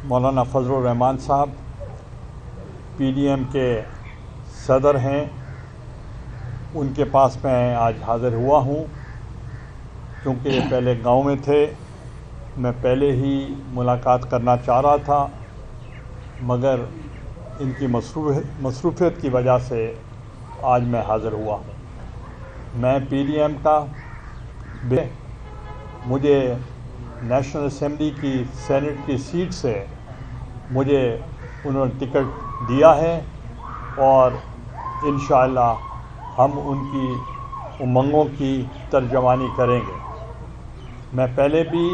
مولانا فضل الرحمان صاحب PDM کے صدر ہیں، ان کے پاس میں آج حاضر ہوا ہوں کیونکہ یہ پہلے گاؤں میں تھے۔ میں پہلے ہی ملاقات کرنا چاہ رہا تھا مگر ان کی مصروفیت کی وجہ سے آج میں حاضر ہوا ہوں۔ میں PDM کا مجھے نیشنل اسمبلی کی سینٹ کی سیٹ سے مجھے انہوں نے ٹکٹ دیا ہے اور انشاءاللہ ہم ان کی امنگوں کی ترجمانی کریں گے۔ میں پہلے بھی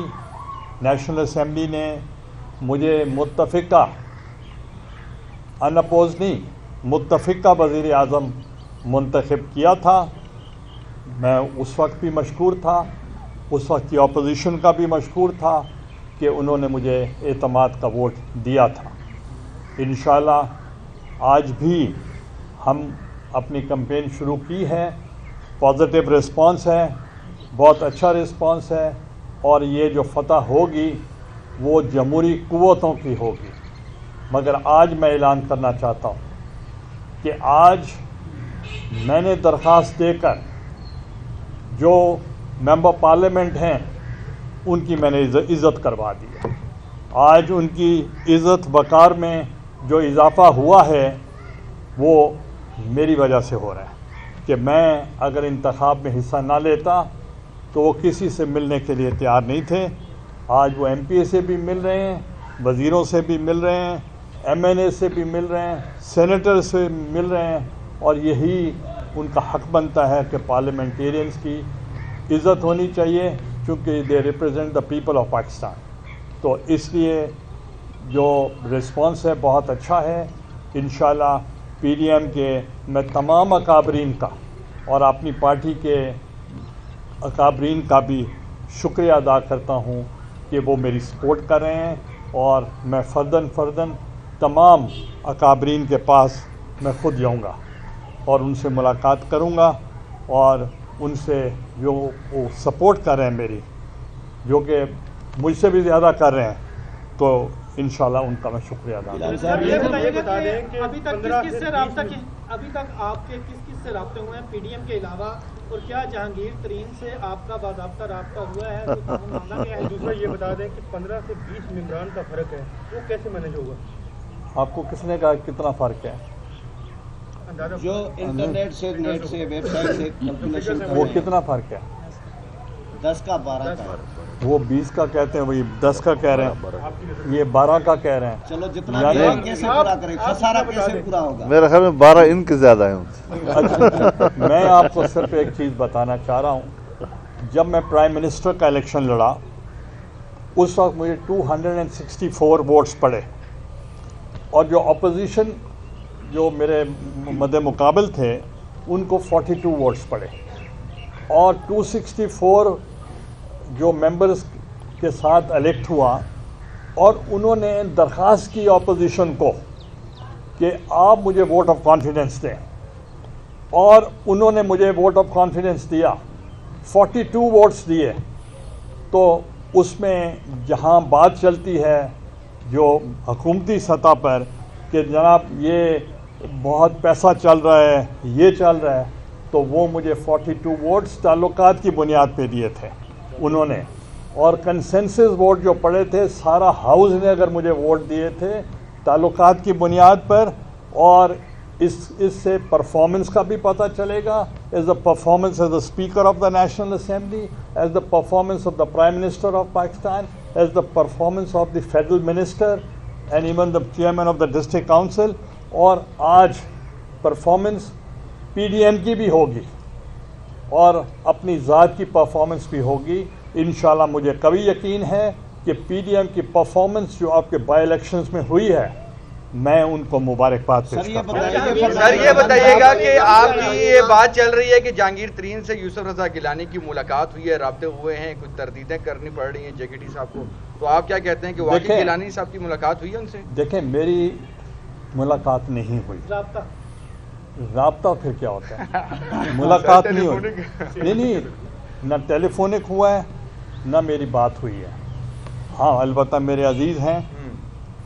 نیشنل اسمبلی نے مجھے متفقہ اناپوز نہیں متفقہ وزیر اعظم منتخب کیا تھا۔ میں اس وقت بھی مشکور تھا، اس وقت کی اپوزیشن کا بھی مشکور تھا کہ انہوں نے مجھے اعتماد کا ووٹ دیا تھا۔ انشاءاللہ آج بھی ہم اپنی کمپین شروع کی ہے، پازیٹیو رسپانس ہے، بہت اچھا رسپانس ہے، اور یہ جو فتح ہوگی وہ جمہوری قوتوں کی ہوگی۔ مگر آج میں اعلان کرنا چاہتا ہوں کہ آج میں نے درخواست دے کر جو ممبر پارلیمنٹ ہیں ان کی میں نے عزت کروا دی ہے۔ آج ان کی عزت وقار میں جو اضافہ ہوا ہے وہ میری وجہ سے ہو رہا ہے کہ میں اگر انتخاب میں حصہ نہ لیتا تو وہ کسی سے ملنے کے لیے تیار نہیں تھے۔ آج وہ MP سے بھی مل رہے ہیں، وزیروں سے بھی مل رہے ہیں، MNA سے بھی مل رہے ہیں، سینیٹر سے مل رہے ہیں، اور یہی ان کا حق بنتا ہے کہ پارلیمنٹیرینز کی عزت ہونی چاہیے کیونکہ they represent the people of Pakistan. تو اس لیے جو رسپانس ہے بہت اچھا ہے۔ انشاءاللہ PDM کے میں تمام اکابرین کا اور اپنی پارٹی کے اکابرین کا بھی شکریہ ادا کرتا ہوں کہ وہ میری سپورٹ کر رہے ہیں، اور میں فرداً تمام اکابرین کے پاس میں خود جاؤں گا اور ان سے ملاقات کروں گا، اور ان سے جو وہ سپورٹ کر رہے ہیں میری، جو کہ مجھ سے بھی زیادہ کر رہے ہیں، تو انشاءاللہ ان کا میں شکریہ ادا کروں گا۔ ابھی تک آپ کے کس سے رابطے ہوئے ہیں PDM کے علاوہ، اور کیا جہانگیر ترین سے آپ کا باضابطہ رابطہ ہوا ہے؟ معاملہ کیا ہے؟ دوسرا یہ بتا دیں کہ 15 سے 20 ممبران کا فرق ہے، وہ کیسے مینیج ہوگا؟ آپ کو کس نے کہا کتنا فرق ہے؟ جو انٹرنیٹ سے، نیٹ سے، ویب سائٹ سے کیلکولیشن، وہ کتنا فرق ہے؟ 10 کا 12 کا، وہ 20 کا کہتے ہیں، وہی 10 کا کہہ رہے ہیں، یہ 12 کا کہہ رہے ہیں۔ چلو جتنا کیسے پورا کریں، خسارہ کیسے پورا ہوگا؟ میرے خیال میں 12 ان کے زیادہ ہیں۔ اچھا، میں آپ کو صرف ایک چیز بتانا چاہ رہا ہوں، جب میں پرائم منسٹر کا الیکشن لڑا اس وقت مجھے 264 ووٹس پڑے، اور جو اپوزیشن جو میرے مد مقابل تھے ان کو 42 ووٹس پڑے، اور 264 جو ممبرز کے ساتھ الیکٹ ہوا، اور انہوں نے درخواست کی اپوزیشن کو کہ آپ مجھے ووٹ آف کانفیڈنس دیں، اور انہوں نے مجھے ووٹ آف کانفیڈنس دیا، 42 ووٹس دیے۔ تو اس میں جہاں بات چلتی ہے جو حکومتی سطح پر کہ جناب یہ بہت پیسہ چل رہا ہے، یہ چل رہا ہے، تو وہ مجھے 42 ووٹس تعلقات کی بنیاد پہ دیے تھے انہوں نے، اور کنسنسس ووٹ جو پڑے تھے سارا ہاؤس نے اگر مجھے ووٹ دیے تھے تعلقات کی بنیاد پر۔ اور اس سے پرفارمنس کا بھی پتہ چلے گا، as the performance as the speaker of the national assembly, as the performance of the prime minister of Pakistan, as the performance of the federal minister and even the chairman of the district council, اور آج performance PDM کی بھی ہوگی اور اپنی ذات کی performance بھی ہوگی۔ انشاءاللہ مجھے قوی یقین ہے کہ PDM کی پرفارمنس جو آپ کے بائی الیکشنز میں ہوئی ہے، میں ان کو مبارکباد پیش کرتا ہوں۔ سر یہ بتائیے گا کہ آپ کی یہ بات چل رہی ہے کہ جہانگیر ترین سے یوسف رضا گیلانی کی ملاقات ہوئی ہے، رابطے ہوئے ہیں، کچھ تردیدیں کرنی پڑ رہی ہیں JKT صاحب کو، تو آپ کیا کہتے ہیں کہ واقعی گیلانی صاحب کی ملاقات ہوئی ہے ان سے؟ دیکھیں، میری ملاقات نہیں ہوئی۔ رابطہ پھر کیا ہوتا ہے؟ ملاقات نہیں ہوئی، نہیں، نہ ٹیلی فونک ہوا ہے نہ میری بات ہوئی ہے۔ ہاں البتہ میرے عزیز ہیں